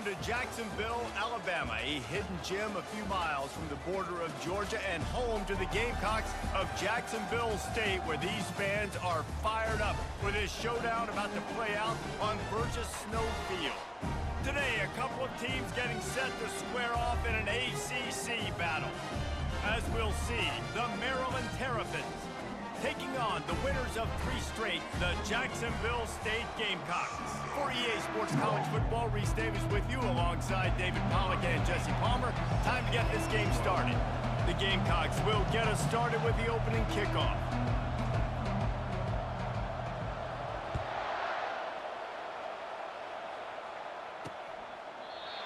Welcome to Jacksonville, Alabama, a hidden gem a few miles from the border of Georgia and home to the Gamecocks of Jacksonville State, where these fans are fired up for this showdown about to play out on Burgess Snow Field. Today, a couple of teams getting set to square off in an ACC battle. As we'll see, the Maryland Terrapins taking on the winners of 3 straight, the Jacksonville State Gamecocks. For EA Sports College Football, Reese Davis with you alongside David Pollack and Jesse Palmer. Time to get this game started. The Gamecocks will get us started with the opening kickoff.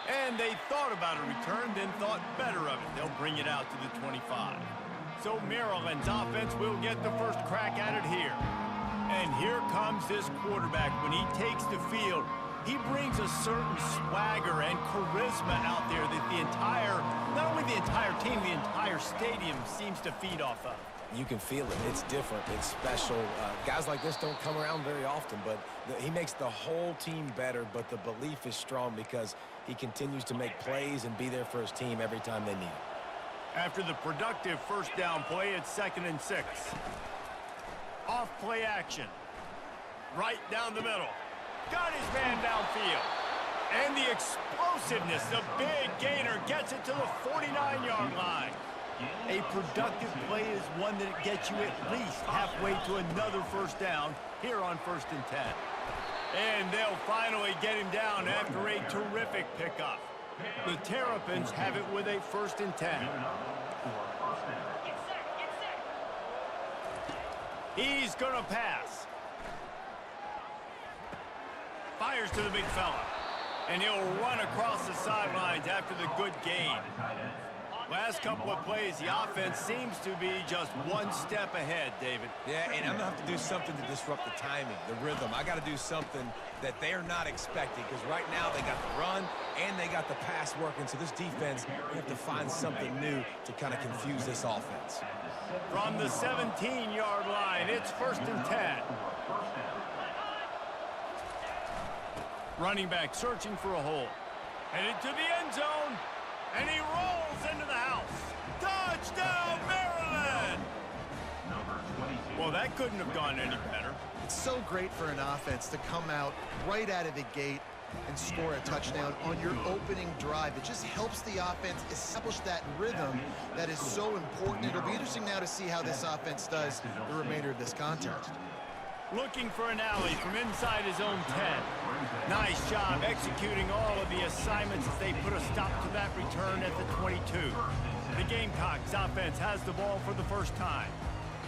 And they thought about a return, then thought better of it. They'll bring it out to the 25. So Maryland's offense will get the first crack at it here. And here comes this quarterback. When he takes the field, he brings a certain swagger and charisma out there that the entire, not only the entire team, the entire stadium seems to feed off of. You can feel it. It's different. It's special. Guys like this don't come around very often, but he makes the whole team better, but the belief is strong because he continues to make plays and be there for his team every time they need it. After the productive first down play, it's 2nd and 6. Off play action. Right down the middle. Got his man downfield. And the explosiveness, the big gainer gets it to the 49-yard line. A productive play is one that gets you at least halfway to another first down here on 1st and 10. And they'll finally get him down after a terrific pickup. The Terrapins have it with a 1st and 10. He's going to pass. Fires to the big fella. And he'll run across the sidelines after the good gain. Last couple of plays, the offense seems to be just one step ahead, David. Yeah, and I'm going to have to do something to disrupt the timing, the rhythm. I got to do something that they're not expecting, because right now they got the run and they got the pass working. So this defense, they have to find something new to kind of confuse this offense. From the 17-yard line, it's 1st and 10. Running back searching for a hole. Headed to the end zone. And he rolls into the house. Touchdown, Maryland! Well, that couldn't have gone any better. It's so great for an offense to come out right out of the gate and score a touchdown on your opening drive. It just helps the offense establish that rhythm that is so important. It'll be interesting now to see how this offense does the remainder of this contest. Looking for an alley from inside his own 10. Nice job executing all of the assignments as they put a stop to that return at the 22. The Gamecocks offense has the ball for the first time.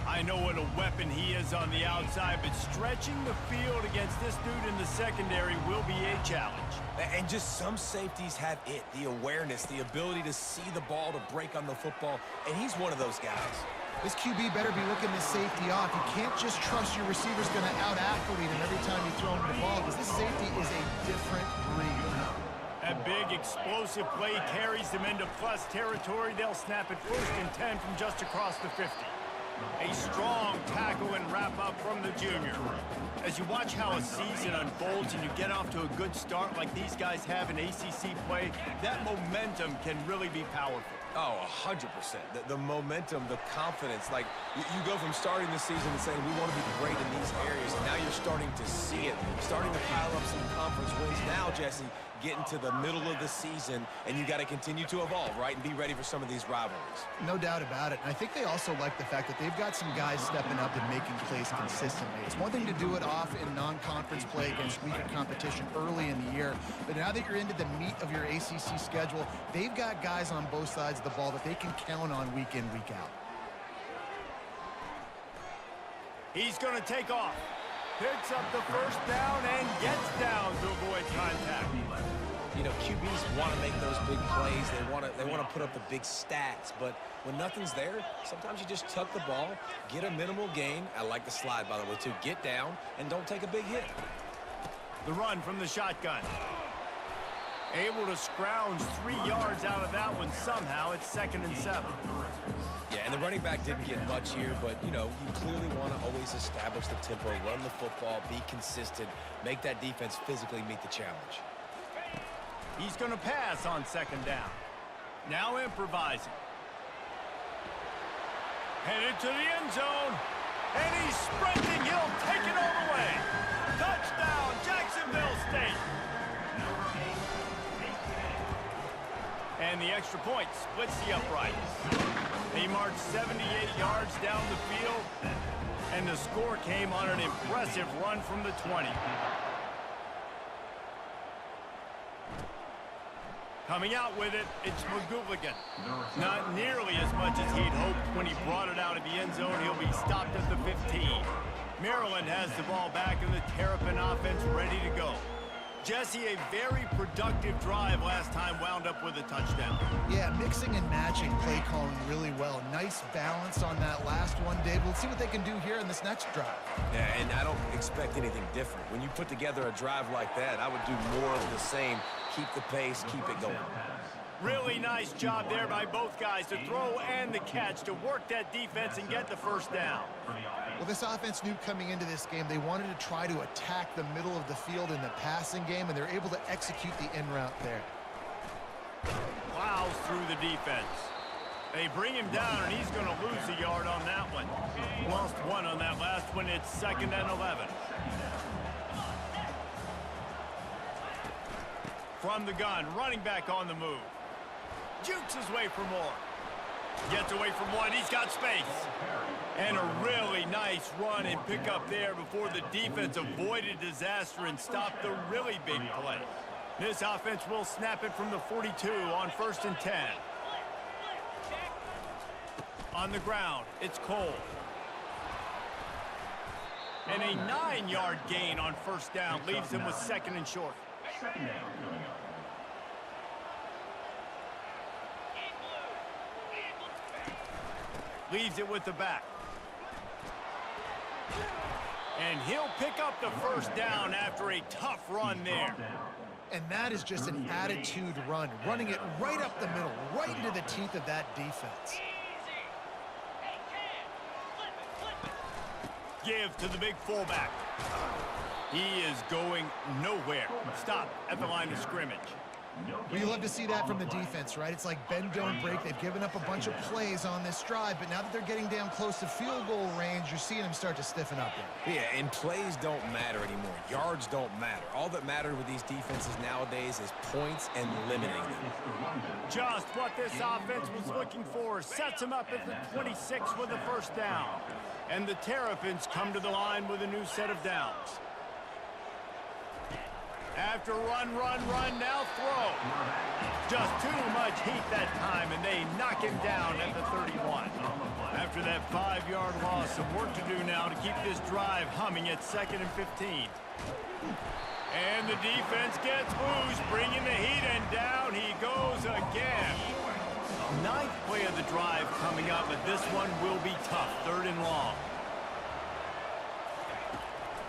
I know what a weapon he is on the outside, but stretching the field against this dude in the secondary will be a challenge. And just some safeties have it, the awareness, the ability to see the ball, to break on the football, and he's one of those guys. This QB better be looking this safety off. You can't just trust your receiver's going to out-athlete him every time you throw him the ball, because this safety is a different breed. That big explosive play carries them into plus territory. They'll snap it 1st and 10 from just across the 50. A strong tackle and wrap up from the junior. As you watch how a season unfolds and you get off to a good start like these guys have in ACC play, that momentum can really be powerful. Oh, 100%. The momentum, the confidence. Like, you go from starting the season and saying, we want to be great in these areas, and now you're starting to see it, starting to pile up some conference wins. Now, Jesse, getting to the middle of the season, and you got to continue to evolve, right, and be ready for some of these rivalries. No doubt about it. And I think they also like the fact that they've got some guys stepping up and making plays consistently. It's one thing to do it off in non-conference play against weaker competition early in the year, but now that you're into the meat of your ACC schedule, they've got guys on both sides of the ball that they can count on week in, week out. He's going to take off. Picks up the first down and gets down to avoid contact. You know, QBs want to make those big plays. They want to put up the big stats, but when nothing's there, sometimes you just tuck the ball, get a minimal gain. I like the slide, by the way, too. Get down and don't take a big hit. The run from the shotgun. Able to scrounge 3 yards out of that one somehow. It's 2nd and 7. Yeah, and the running back didn't get much here, but, you know, you clearly want to always establish the tempo, run the football, be consistent, make that defense physically meet the challenge. He's going to pass on second down. Now improvising. Headed to the end zone. And he's sprinting. He'll take it all the way. Touchdown, Jacksonville State. And the extra point splits the uprights. He marched 78 yards down the field, and the score came on an impressive run from the 20. Coming out with it, it's McGooligan. Not nearly as much as he'd hoped when he brought it out of the end zone. He'll be stopped at the 15. Maryland has the ball back, and the Terrapin offense ready to go. Jesse, a very productive drive last time wound up with a touchdown. Yeah, mixing and matching play calling really well. Nice balance on that last one, Dave. Let's see what they can do here in this next drive. Yeah, and I don't expect anything different. When you put together a drive like that, I would do more of the same. Keep the pace, keep it going. Really nice job there by both guys to throw and the catch to work that defense and get the first down. Well, this offense knew coming into this game they wanted to try to attack the middle of the field in the passing game, and they're able to execute the in route there. Plows through the defense. They bring him down, and he's going to lose a yard on that one. Lost one on that last one. It's 2nd and 11. From the gun, running back on the move. Jukes his way for more. Gets away from one. He's got space. And a really nice run and pick up there before the defense avoided disaster and stopped the really big play. This offense will snap it from the 42 on 1st and 10. On the ground, it's Cole. And a 9-yard gain on 1st down leaves him with 2nd and short. Leaves it with the back. And he'll pick up the 1st down after a tough run there. And that is just an attitude run, running it right up the middle, right into the teeth of that defense. Give to the big fullback. He is going nowhere. Stop at the line of scrimmage. Well, you love to see that from the defense, right? It's like bend, don't break. They've given up a bunch of plays on this drive, but now that they're getting down close to field goal range, you're seeing them start to stiffen up there. Yeah, and plays don't matter anymore. Yards don't matter. All that matters with these defenses nowadays is points and limiting them. Just what this offense was looking for. Sets him up at the 26 with the 1st down. And the Terrapins come to the line with a new set of downs. After run, now throw. Just too much heat that time, and they knock him down at the 31. After that 5-yard loss, some work to do now to keep this drive humming at 2nd and 15. And the defense gets loose, bringing the heat, and down he goes again. 9th play of the drive coming up, but this one will be tough, 3rd and long.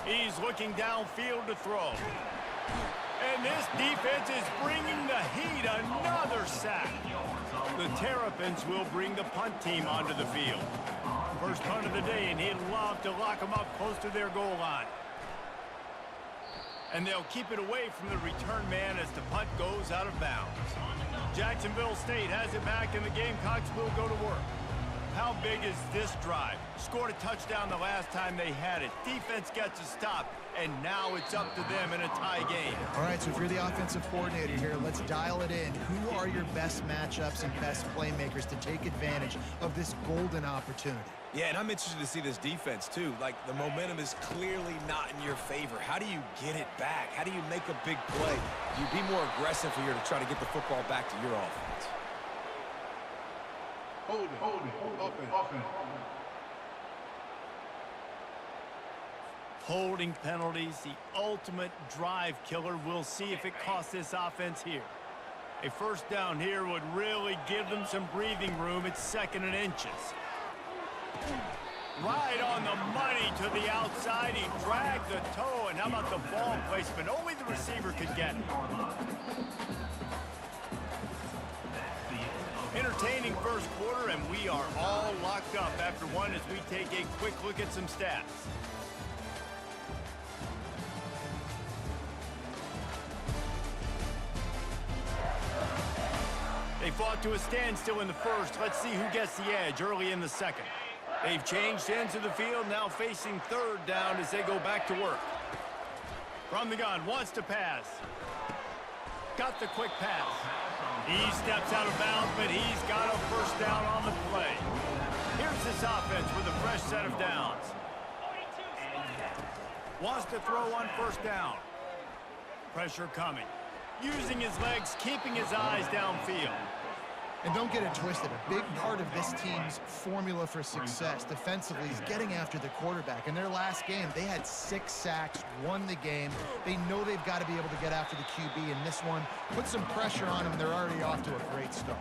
He's looking downfield to throw. And this defense is bringing the heat. Another sack. The Terrapins will bring the punt team onto the field. First punt of the day, and he'd love to lock them up close to their goal line. And they'll keep it away from the return man as the punt goes out of bounds. Jacksonville State has it back, and the Gamecocks will go to work. How big is this drive? Scored a touchdown the last time they had it. Defense gets a stop, and now it's up to them in a tie game. All right, so if you're the offensive coordinator here, let's dial it in. Who are your best matchups and best playmakers to take advantage of this golden opportunity? Yeah, and I'm interested to see this defense, too. Like, the momentum is clearly not in your favor. How do you get it back? How do you make a big play? You be more aggressive here to try to get the football back to your offense. Hold it, offense. Holding penalties, the ultimate drive killer. We'll see if it costs this offense here. A 1st down here would really give them some breathing room. It's 2nd and inches. Right on the money to the outside. He dragged the toe, and how about the ball placement? Only the receiver could get it. Entertaining 1st quarter, and we are all locked up after one as we take a quick look at some stats. They fought to a standstill in the first. Let's see who gets the edge early in the second. They've changed ends of the field, now facing third down as they go back to work. From the gun, wants to pass. Got the quick pass. He steps out of bounds, but he's got a first down on the play. Here's this offense with a fresh set of downs. Wants to throw on first down. Pressure coming. Using his legs, keeping his eyes downfield. And don't get it twisted. A big part of this team's formula for success defensively is getting after the quarterback. In their last game, they had 6 sacks, won the game. They know they've got to be able to get after the QB, and this one put some pressure on them. They're already off to a great start.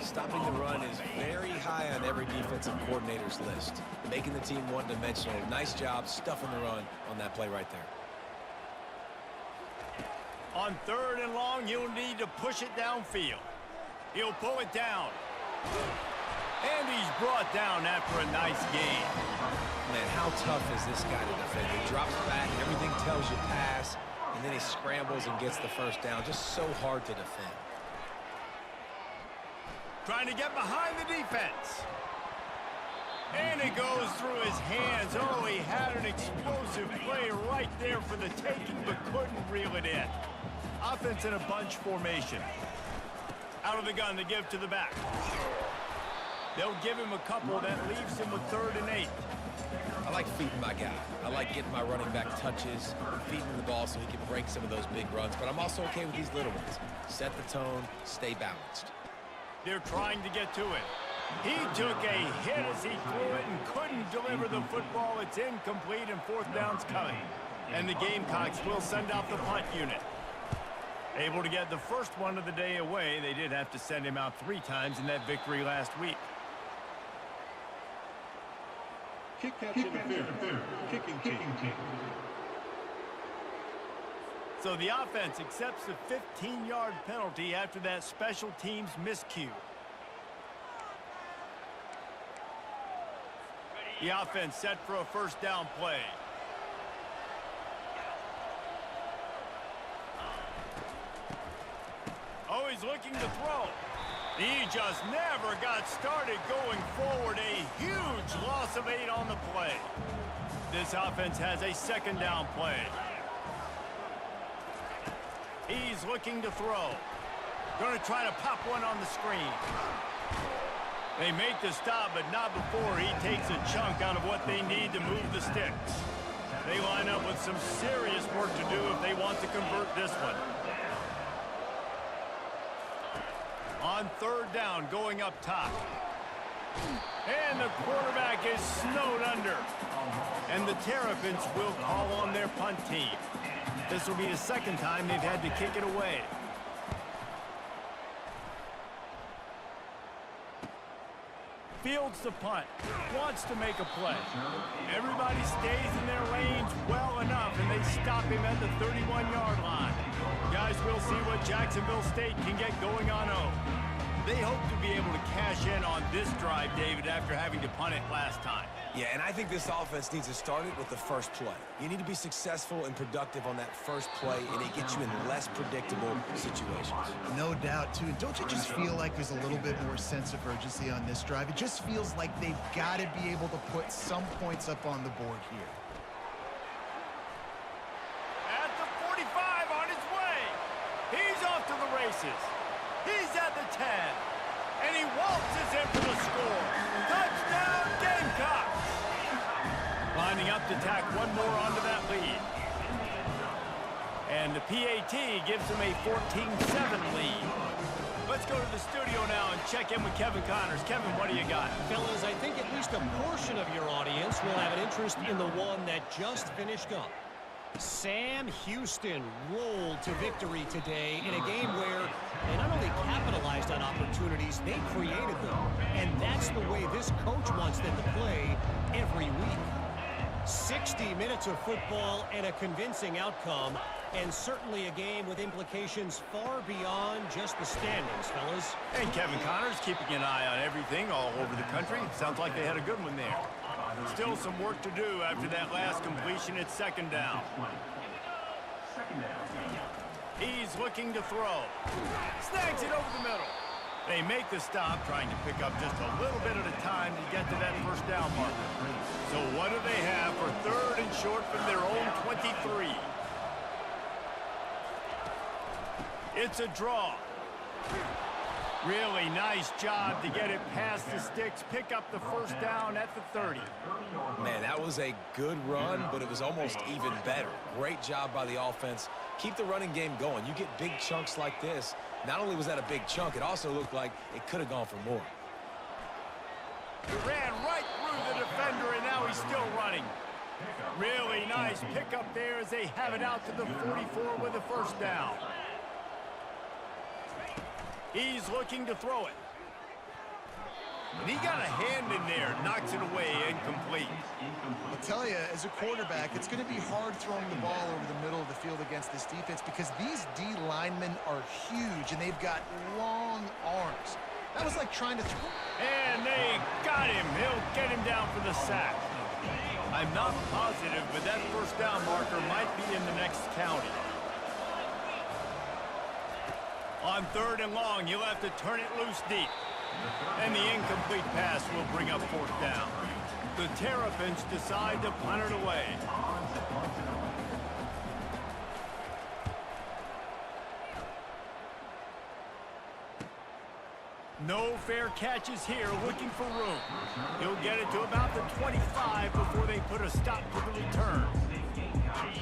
Stopping the run is very high on every defensive coordinator's list. Making the team one-dimensional. Nice job stuffing the run on that play right there. On third and long, he'll need to push it downfield. He'll pull it down. And he's brought down after a nice gain. Man, how tough is this guy to defend? He drops back, everything tells you pass, and then he scrambles and gets the first down. Just so hard to defend. Trying to get behind the defense. And it goes through his hands. Oh, he had an explosive play right there for the taking, but couldn't reel it in. Offense in a bunch formation. Out of the gun to give to the back. They'll give him a couple. That leaves him with 3rd and 8. I like feeding my guy. I like getting my running back touches, feeding the ball so he can break some of those big runs. But I'm also okay with these little ones. Set the tone, stay balanced. They're trying to get to it. He took a hit as he threw it and couldn't deliver the football. It's incomplete and 4th down's coming. And the Gamecocks will send out the punt unit. Able to get the first one of the day away. They did have to send him out 3 times in that victory last week. Kick catch interference. Kicking team. So the offense accepts the 15-yard penalty after that special teams miscue. The offense set for a first down play. Oh, he's looking to throw. He just never got started going forward. A huge loss of 8 on the play. This offense has a 2nd down play. He's looking to throw. Going to try to pop one on the screen. They make the stop, but not before he takes a chunk out of what they need to move the sticks. They line up with some serious work to do if they want to convert this one. On 3rd down, going up top. And the quarterback is snowed under. And the Terrapins will call on their punt team. This will be the 2nd time they've had to kick it away. Fields the punt. Wants to make a play. Everybody stays in their lanes well enough, and they stop him at the 31-yard line. Guys, we'll see what Jacksonville State can get going on 0. They hope to be able to cash in on this drive, David, after having to punt it last time. Yeah, and I think this offense needs to start it with the first play. You need to be successful and productive on that first play, and it gets you in less predictable situations. No doubt, too. Don't you just feel like there's a little bit more sense of urgency on this drive? It just feels like they've got to be able to put some points up on the board here. At the 45 on his way. He's off to the races. He's at the 10. And he waltzes in for the score. Touchdown, Gamecocks! Lining up to tack one more onto that lead. And the PAT gives them a 14-7 lead. Let's go to the studio now and check in with Kevin Connors. Kevin, what do you got? Fellas, I think at least a portion of your audience will have an interest in the one that just finished up. Sam Houston rolled to victory today in a game where they not only capitalized on opportunities, they created them. And that's the way this coach wants them to play every week. 60 minutes of football and a convincing outcome, and certainly a game with implications far beyond just the standings, fellas. And Kevin Connors keeping an eye on everything all over the country. Sounds like they had a good one there. Still some work to do after that last completion at 2nd down. He's looking to throw. Snags it over the middle. They make the stop, trying to pick up just a little bit at a time to get to that first down marker. So what do they have for 3rd and short from their own 23? It's a draw. Really nice job to get it past the sticks, pick up the first down at the 30. Man, that was a good run, but it was almost even better. Great job by the offense. Keep the running game going. You get big chunks like this. Not only was that a big chunk, it also looked like it could have gone for more. He ran right through the defender, and now he's still running. Really nice pickup there as they have it out to the 44 with a first down. He's looking to throw it. And he got a hand in there, knocks it away, incomplete. I'll tell you, as a quarterback, it's going to be hard throwing the ball over the middle of the field against this defense because these D linemen are huge and they've got long arms. That was like trying to throw. And they got him. He'll get him down for the sack. I'm not positive, but that first down marker might be in the next county. On 3rd and long, he'll have to turn it loose deep. And the incomplete pass will bring up 4th down. The Terrapins decide to punt it away. No fair catches here, looking for room. He'll get it to about the 25 before they put a stop to the return.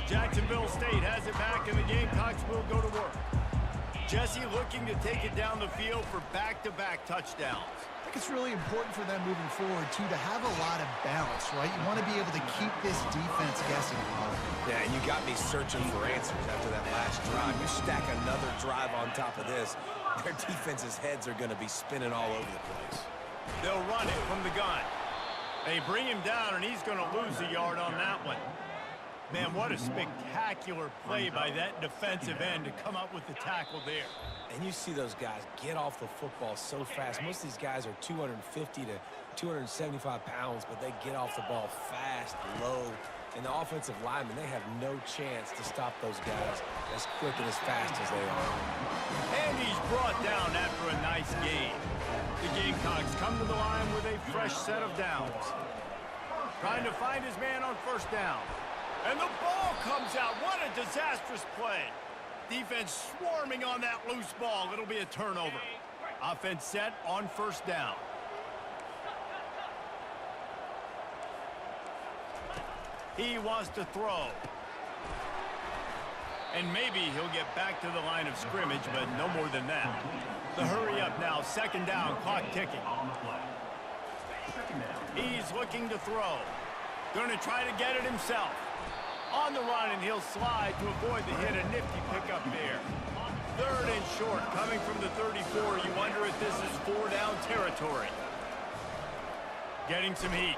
Jacksonville State has it back, and the Gamecocks will go to work. Jesse looking to take it down the field for back-to-back touchdowns. I think it's really important for them moving forward, too, to have a lot of balance, right? You want to be able to keep this defense guessing a lot. Yeah, and you got me searching for answers after that last drive. You stack another drive on top of this, their defense's heads are going to be spinning all over the place. They'll run it from the gun. They bring him down, and he's going to lose a yard on that one. Man, what a spectacular play by that defensive end to come up with the tackle there. And you see those guys get off the football so fast. Most of these guys are 250 to 275 pounds, but they get off the ball fast, low. And the offensive linemen, they have no chance to stop those guys as quick and as fast as they are. And he's brought down after a nice gain. The Gamecocks come to the line with a fresh set of downs. Trying to find his man on first down. And the ball comes out. What a disastrous play. Defense swarming on that loose ball. It'll be a turnover. Offense set on first down. He wants to throw. And maybe he'll get back to the line of scrimmage, but no more than that. The hurry up now. 2nd down. Clock ticking. He's looking to throw. Going to try to get it himself. On the run, and he'll slide to avoid the hit. A nifty pickup there. 3rd and short, coming from the 34. You wonder if this is 4-down territory. Getting some heat.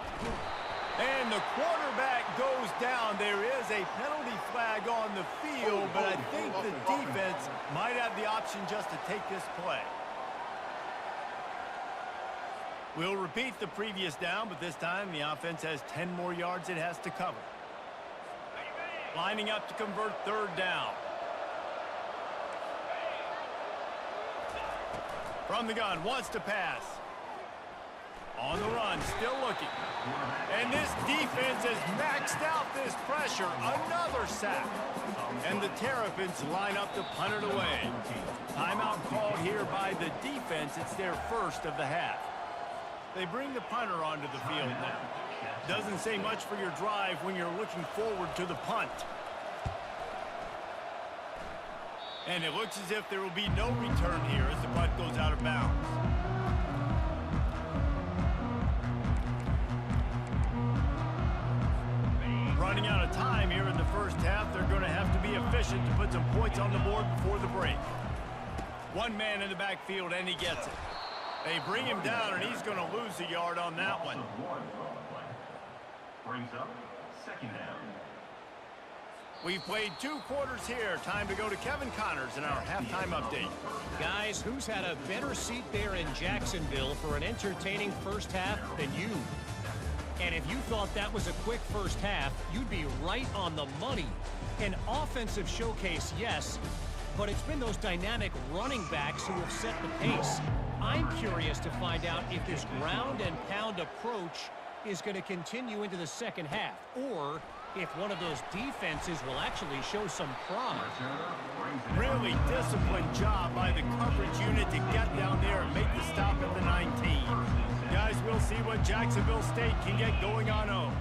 And the quarterback goes down. There is a penalty flag on the field, but I think the defense might have the option just to take this play. We'll repeat the previous down, but this time the offense has 10 more yards it has to cover. Lining up to convert 3rd down. From the gun, wants to pass. On the run, still looking. And this defense has maxed out this pressure. Another sack. And the Terrapins line up to punt it away. Timeout called here by the defense. It's their first of the half. They bring the punter onto the field now. Doesn't say much for your drive when you're looking forward to the punt. And it looks as if there will be no return here as the punt goes out of bounds. Running out of time here in the first half. They're going to have to be efficient to put some points on the board before the break. One man in the backfield, and he gets it. They bring him down, and he's going to lose a yard on that one. Brings up 2nd down. We've played 2 quarters here. Time to go to Kevin Connors in our halftime update. Guys, who's had a better seat there in Jacksonville for an entertaining first half than you? And if you thought that was a quick first half, you'd be right on the money. An offensive showcase, yes, but it's been those dynamic running backs who have set the pace. I'm curious to find out if this ground and pound approach is going to continue into the second half, or if one of those defenses will actually show some promise. Really disciplined job by the coverage unit to get down there and make the stop at the 19. Guys, we'll see what Jacksonville State can get going on home.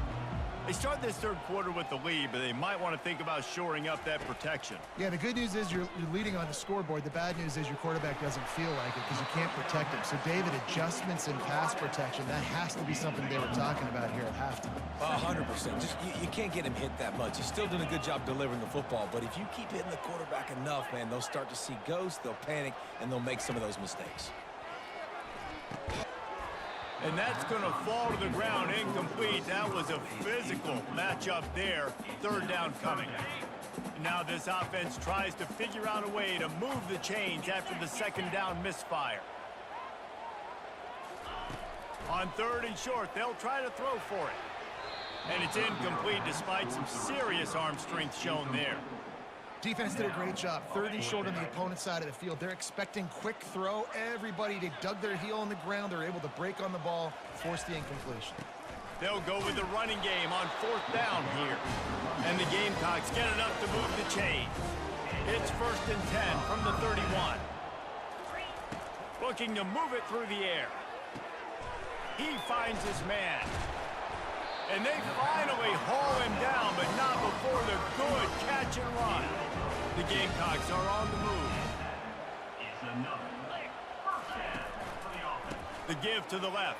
They start this third quarter with the lead, but they might want to think about shoring up that protection. Yeah, the good news is you're leading on the scoreboard. The bad news is your quarterback doesn't feel like it because you can't protect him. So, David, adjustments in pass protection, that has to be something they were talking about here at halftime. 100%. Just you can't get him hit that much. He's still doing a good job delivering the football, but if you keep hitting the quarterback enough, man, they'll start to see ghosts, they'll panic, and they'll make some of those mistakes. And that's going to fall to the ground incomplete. That was a physical matchup there. Third down coming. Now this offense tries to figure out a way to move the chains after the second down misfire. On third and short, they'll try to throw for it. And it's incomplete despite some serious arm strength shown there. Defense did a great job. Third and short on the opponent's side of the field. They're expecting quick throw. Everybody, they dug their heel on the ground. They're able to break on the ball, force the incompletion. They'll go with the running game on fourth down here. And the Gamecocks get enough to move the chains. It's 1st and 10 from the 31. Looking to move it through the air. He finds his man. And they finally haul him down, but not before the good catch and run. The Gamecocks are on the move. The give to the left.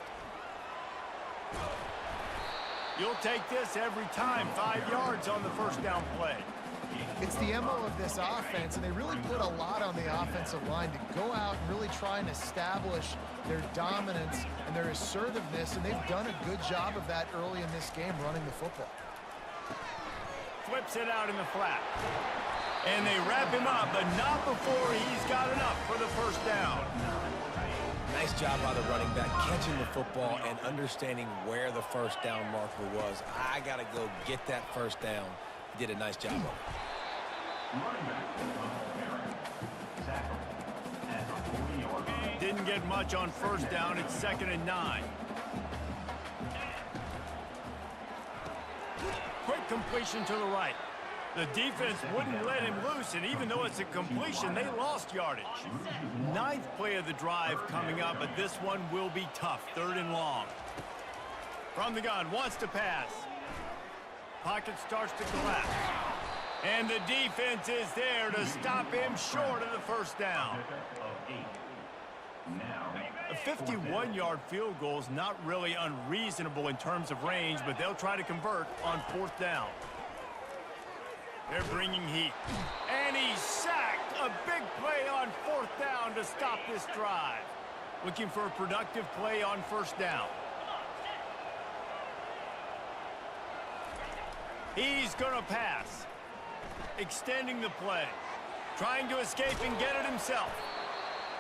You'll take this every time. 5 yards on the first down play. It's the MO of this offense, and they really put a lot on the offensive line to go out and really try and establish their dominance and their assertiveness, and they've done a good job of that early in this game running the football. Flips it out in the flat. And they wrap him up, but not before he's got enough for the first down. Nice job by the running back, catching the football and understanding where the first down marker was. I got to go get that first down. He did a nice job of it. Didn't get much on first down. It's 2nd and 9. Quick completion to the right. The defense wouldn't let him loose, and even though it's a completion, they lost yardage. 9th play of the drive coming up, but this one will be tough. 3rd and long. From the gun, wants to pass. Pocket starts to collapse. And the defense is there to stop him short of the first down. A 51-yard field goal is not really unreasonable in terms of range, but they'll try to convert on 4th down. They're bringing heat. And he's sacked. A big play on 4th down to stop this drive. Looking for a productive play on first down. He's going to pass. Extending the play. Trying to escape and get it himself.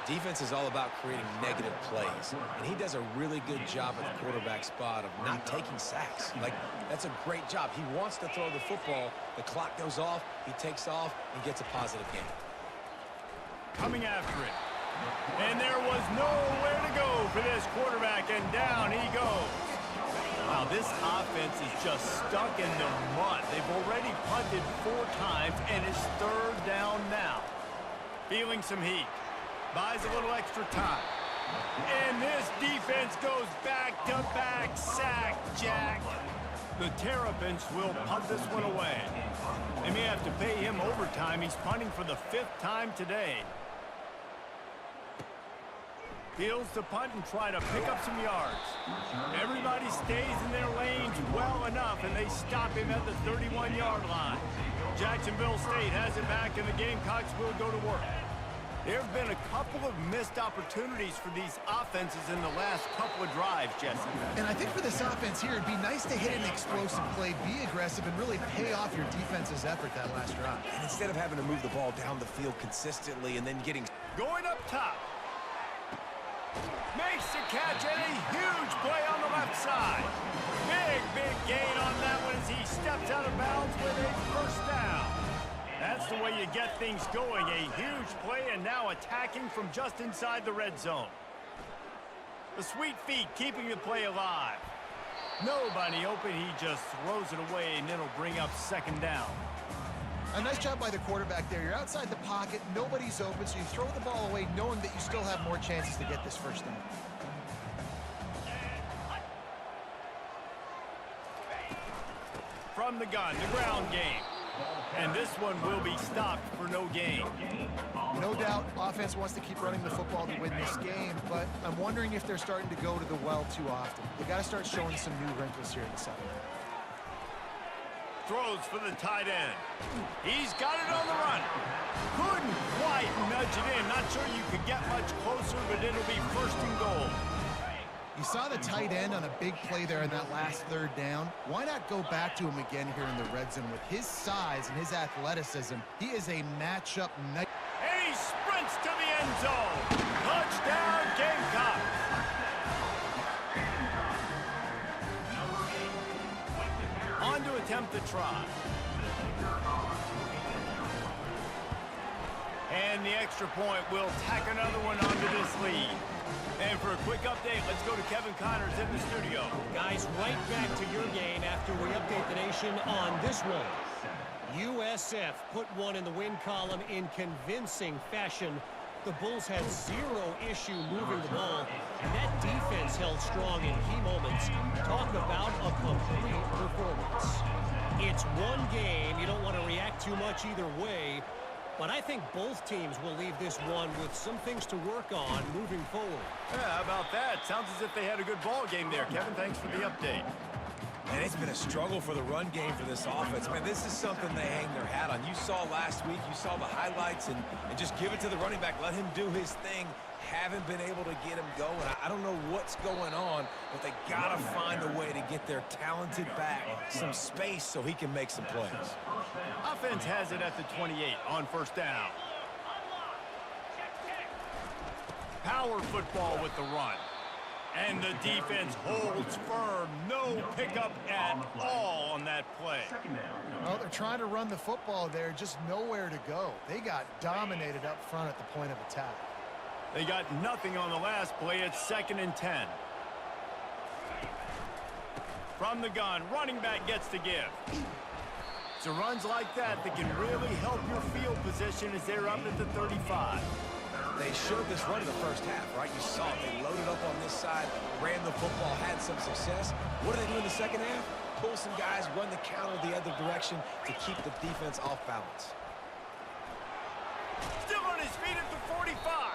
Defense is all about creating negative plays, and he does a really good job at the quarterback spot of not taking sacks. Like, that's a great job. He wants to throw the football. The clock goes off, he takes off, and gets a positive gain. Coming after it. And there was nowhere to go for this quarterback, and down he goes. Wow, this offense is just stuck in the mud. They've already punted 4 times, and it's 3rd down now. Feeling some heat. Buys a little extra time. And this defense goes back-to-back sack, Jack. The Terrapins will punt this one away. They may have to pay him overtime. He's punting for the 5th time today. Fields the punt and try to pick up some yards. Everybody stays in their lanes well enough, and they stop him at the 31-yard line. Jacksonville State has it back, and the Gamecocks will go to work. There have been a couple of missed opportunities for these offenses in the last couple of drives, Jesse. And I think for this offense here, it'd be nice to hit an explosive play, be aggressive, and really pay off your defense's effort that last drive. And instead of having to move the ball down the field consistently and then getting... Going up top. Makes the catch, and a huge play on the left side. Big gain on that one as he steps out of bounds with a first down. That's the way you get things going. A huge play, and now attacking from just inside the red zone. The sweet feet keeping the play alive. Nobody open. He just throws it away, and it'll bring up second down. A nice job by the quarterback there. You're outside the pocket. Nobody's open, so you throw the ball away knowing that you still have more chances to get this first down. From the gun, the ground game. And this one will be stopped for no gain. No doubt, offense wants to keep running the football to win this game, but I'm wondering if they're starting to go to the well too often. They got to start showing some new wrinkles here in the second half. Throws for the tight end. He's got it on the run. Couldn't quite nudge it in. Not sure you could get much closer, but it'll be first and goal. You saw the tight end on a big play there in that last third down. Why not go back to him again here in the red zone? With his size and his athleticism, he is a matchup night. And he sprints to the end zone. Touchdown, Gamecocks. On to attempt the try. And the extra point will tack another one onto this lead. And for a quick update, let's go to Kevin Connors in the studio. Guys, right back to your game after we update the nation on this one. USF put one in the win column in convincing fashion. The Bulls had zero issue moving the ball, and that defense held strong in key moments. Talk about a complete performance. It's one game. You don't want to react too much either way. But I think both teams will leave this one with some things to work on moving forward. Yeah, how about that? Sounds as if they had a good ball game there. Kevin, thanks for the update. And it's been a struggle for the run game for this offense. Man, this is something they hang their hat on. You saw last week, you saw the highlights, and just give it to the running back. Let him do his thing. Haven't been able to get him going. I don't know what's going on, but they got to find a way to get their talented back some space so he can make some plays. Offense has it at the 28 on first down. Power football with the run. And the defense holds firm. No pickup at all on that play. Well, they're trying to run the football there, just nowhere to go. They got dominated up front at the point of attack. They got nothing on the last play. It's 2nd and 10. From the gun, running back gets to give. So runs like that can really help your field position as they're up at the 35. They showed this run in the first half, right? You saw it. They loaded up on this side, ran the football, had some success. What do they do in the second half? Pull some guys, run the counter the other direction to keep the defense off balance. Still on his feet at the 45.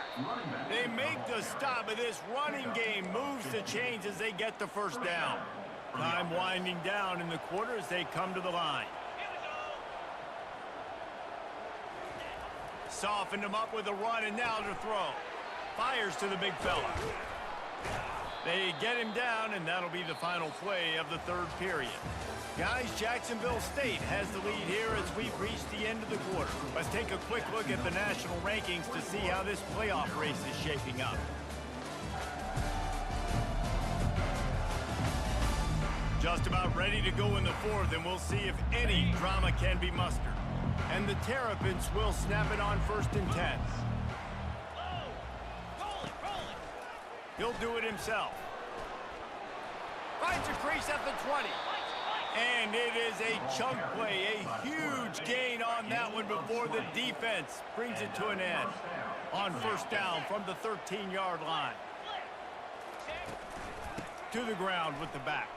They make the stop, but this running game moves the chains as they get the first down. Time winding down in the quarter as they come to the line. Softened him up with a run, and now to throw. Fires to the big fella. They get him down, and that'll be the final play of the third period. Guys, Jacksonville State has the lead here as we've reached the end of the quarter. Let's take a quick look at the national rankings to see how this playoff race is shaping up. Just about ready to go in the fourth, and we'll see if any drama can be mustered. And the Terrapins will snap it on 1st and 10. He'll do it himself. Finds a crease at the 20. And it is a chunk play, a huge gain on that one before the defense brings it to an end. On first down from the 13-yard line. To the ground with the back.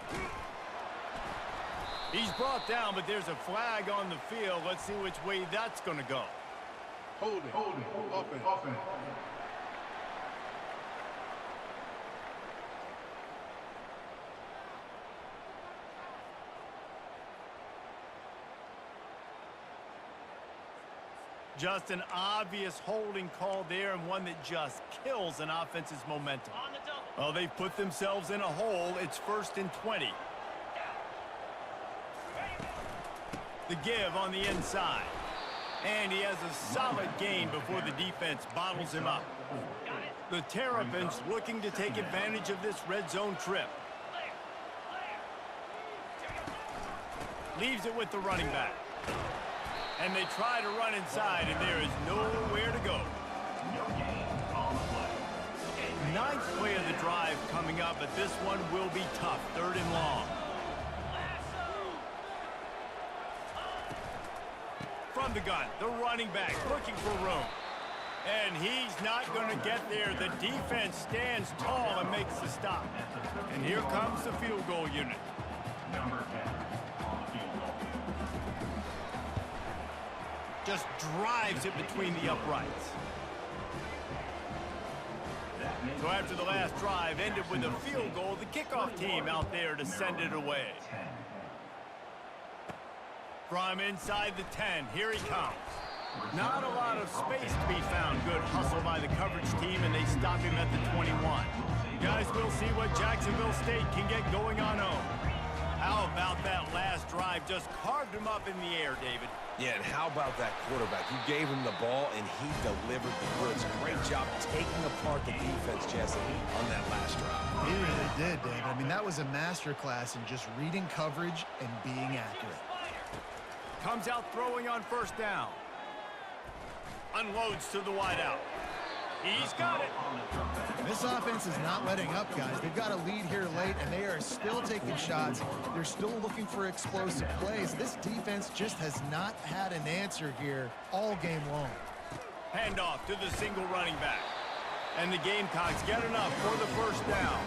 He's brought down, but there's a flag on the field. Let's see which way that's going to go. Hold it, offense. Just an obvious holding call there, and one that just kills an offense's momentum. Well, they've put themselves in a hole. It's 1st and 20. The give on the inside. And he has a solid gain before the defense bottles him up. The Terrapins looking to take advantage of this red zone trip. Leaves it with the running back. And they try to run inside, and there is nowhere to go. ninth play of the drive coming up, but this one will be tough. 3rd and long. From the gun, the running back looking for room. And he's not going to get there. The defense stands tall and makes the stop. And here comes the field goal unit. Number 10 on the field goal. Just drives it between the uprights. So after the last drive ended with a field goal, the kickoff team out there to send it away. From inside the 10, here he comes. Not a lot of space to be found. Good hustle by the coverage team, and they stop him at the 21. Guys, we'll see what Jacksonville State can get going on home. How about that last drive? Just carved him up in the air, David. Yeah, and how about that quarterback? You gave him the ball, and he delivered the goods. Great job taking apart the defense, Jesse, on that last drive. He really did, David. I mean, that was a masterclass in just reading coverage and being accurate. Comes out throwing on 1st down. Unloads to the wideout. He's got it. This offense is not letting up, guys. They've got a lead here late, and they are still taking shots. They're still looking for explosive plays. This defense just has not had an answer here all game long. Handoff to the single running back. And the Gamecocks get enough for the 1st down.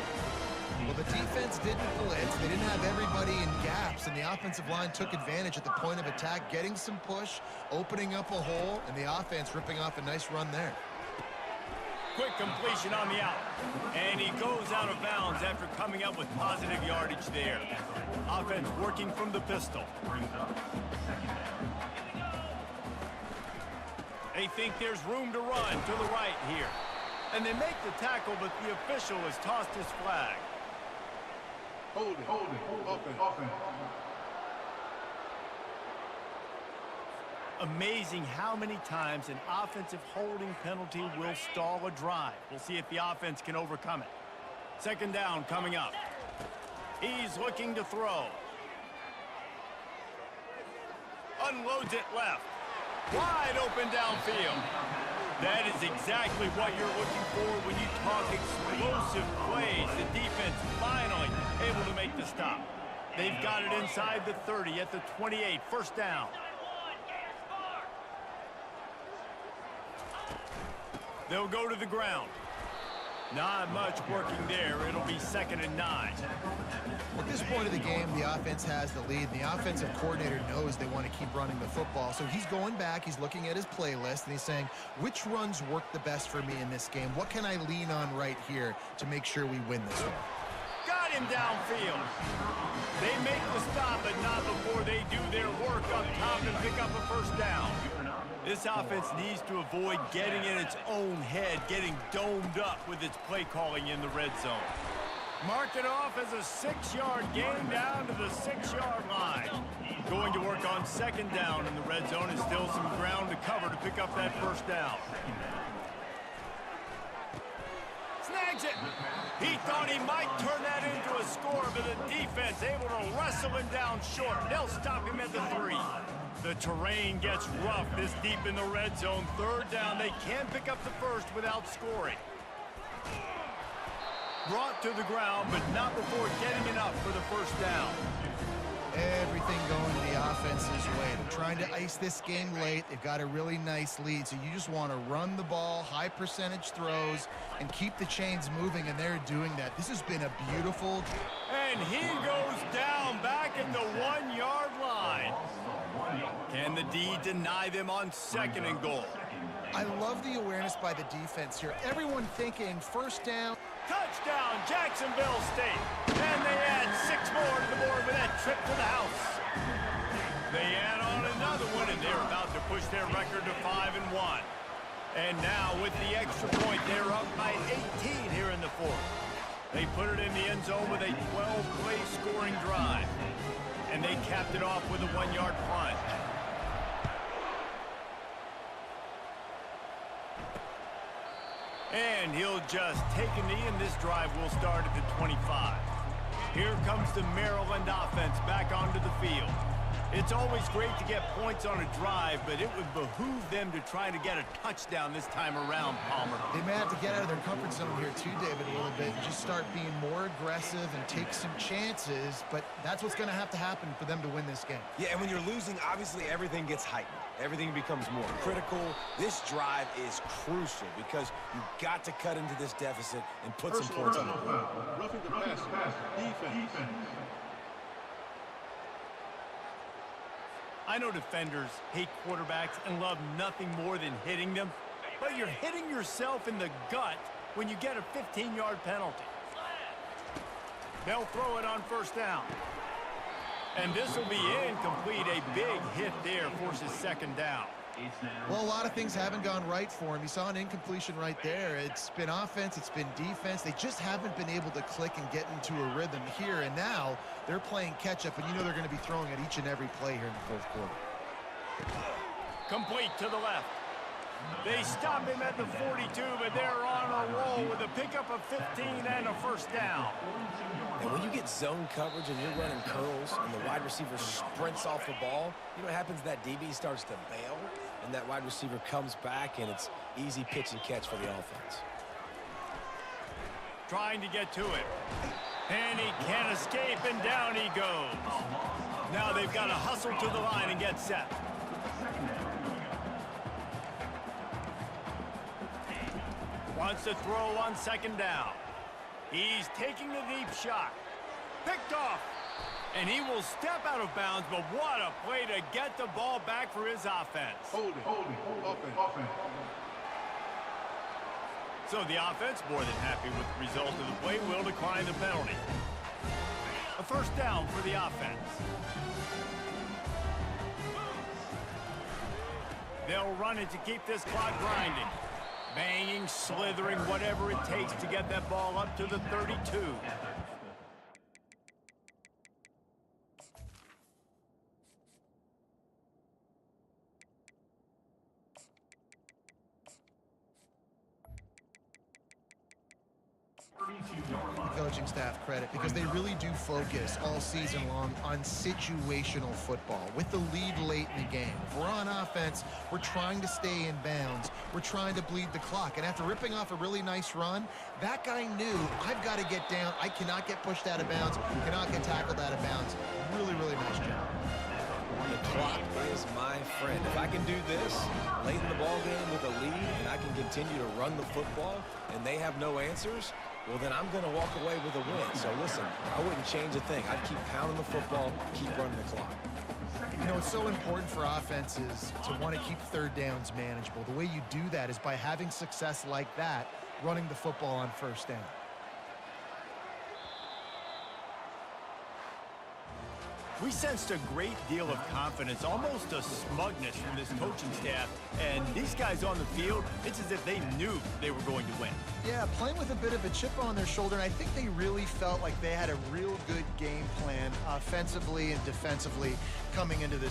Well, the defense didn't blitz. They didn't have everybody in gaps, and the offensive line took advantage at the point of attack, getting some push, opening up a hole, and the offense ripping off a nice run there. Quick completion on the out. And he goes out of bounds after coming up with positive yardage there. Offense working from the pistol. They think there's room to run to the right here. And they make the tackle, but the official has tossed his flag. Hold it. Offense. Amazing how many times an offensive holding penalty will stall a drive. We'll see if the offense can overcome it. 2nd down coming up. He's looking to throw. Unloads it left. Wide open downfield. That is exactly what you're looking for when you talk explosive plays. The defense finally able to make the stop. They've got it inside the 30 at the 28. 1st down. They'll go to the ground. Not much working there. It'll be 2nd and 9. At this point of the game, the offense has the lead. The offensive coordinator knows they want to keep running the football. So he's going back. He's looking at his playlist, and he's saying, which runs work the best for me in this game? What can I lean on right here to make sure we win this one? Got him downfield. They make the stop, but not before they do their work up top and pick up a 1st down. This offense needs to avoid getting in its own head, getting domed up with its play calling in the red zone. Mark it off as a 6-yard gain down to the 6-yard line. Going to work on 2nd down in the red zone, and still some ground to cover to pick up that 1st down. Snags it. He thought he might turn that into a score, but the defense able to wrestle him down short. They'll stop him at the 3. The terrain gets rough this deep in the red zone. 3rd down. They can pick up the 1st without scoring. Brought to the ground, but not before getting enough for the 1st down. Everything going the offense's way. They're trying to ice this game late. They've got a really nice lead, so you just want to run the ball, high percentage throws, and keep the chains moving, and they're doing that. This has been a beautiful... And he goes down back at the 1-yard line. Can the D deny them on 2nd and goal? I love the awareness by the defense here. Everyone thinking 1st down. Touchdown, Jacksonville State. And they add 6 more to the board with that trip to the house. They add on another one, and they're about to push their record to 5-1. And now with the extra point, they're up by 18 here in the 4th. They put it in the end zone with a 12-play scoring drive. And they capped it off with a 1-yard punt. And he'll just take a knee, and this drive will start at the 25. Here comes the Maryland offense back onto the field. It's always great to get points on a drive, but it would behoove them to try to get a touchdown this time around, Palmer. They may have to get out of their comfort zone here too, David, a little bit, and just start being more aggressive and take some chances, but that's what's going to happen for them to win this game. Yeah, and when you're losing, obviously everything gets heightened. Everything becomes more critical. This drive is crucial because you've got to cut into this deficit and put some points on the board. Roughing the passer. Defense. I know defenders hate quarterbacks and love nothing more than hitting them, but you're hitting yourself in the gut when you get a 15-yard penalty. They'll throw it on first down. And this will be incomplete. A big hit there forces second down. Well, a lot of things haven't gone right for him. You saw an incompletion right there. It's been offense, it's been defense. They just haven't been able to click and get into a rhythm here. And now they're playing catch-up, and you know they're going to be throwing at each and every play here in the fourth quarter. Complete to the left. They stop him at the 42, but they're on a roll with a pickup of 15 and a first down. And when you get zone coverage and you're running curls and the wide receiver sprints off the ball, you know what happens? That DB starts to bail, and that wide receiver comes back, and it's easy pitch and catch for the offense. Trying to get to it. And he can't escape, and down he goes. Now they've got to hustle to the line and get set. Wants to throw on second down. He's taking the deep shot. Picked off. And he will step out of bounds, but what a play to get the ball back for his offense. Holding. Offense. So the offense, more than happy with the result of the play, will decline the penalty. A first down for the offense. They'll run it to keep this clock grinding. Banging, slithering, whatever it takes to get that ball up to the 32. The coaching staff credit because they really do focus all season long on situational football with the lead late in the game. If we're on offense, we're trying to stay in bounds. We're trying to bleed the clock. And after ripping off a really nice run, that guy knew, I've got to get down. I cannot get pushed out of bounds, cannot get tackled out of bounds. Really, really nice job. The clock is my friend. If I can do this late in the ball game with a lead and I can continue to run the football and they have no answers, well, then I'm going to walk away with a win. So, listen, I wouldn't change a thing. I'd keep pounding the football, keep running the clock. You know, it's so important for offenses to want to keep third downs manageable. The way you do that is by having success like that, running the football on first down. We sensed a great deal of confidence, almost a smugness from this coaching staff. And these guys on the field, it's as if they knew they were going to win. Yeah, playing with a bit of a chip on their shoulder, and I think they really felt like they had a real good game plan offensively and defensively coming into this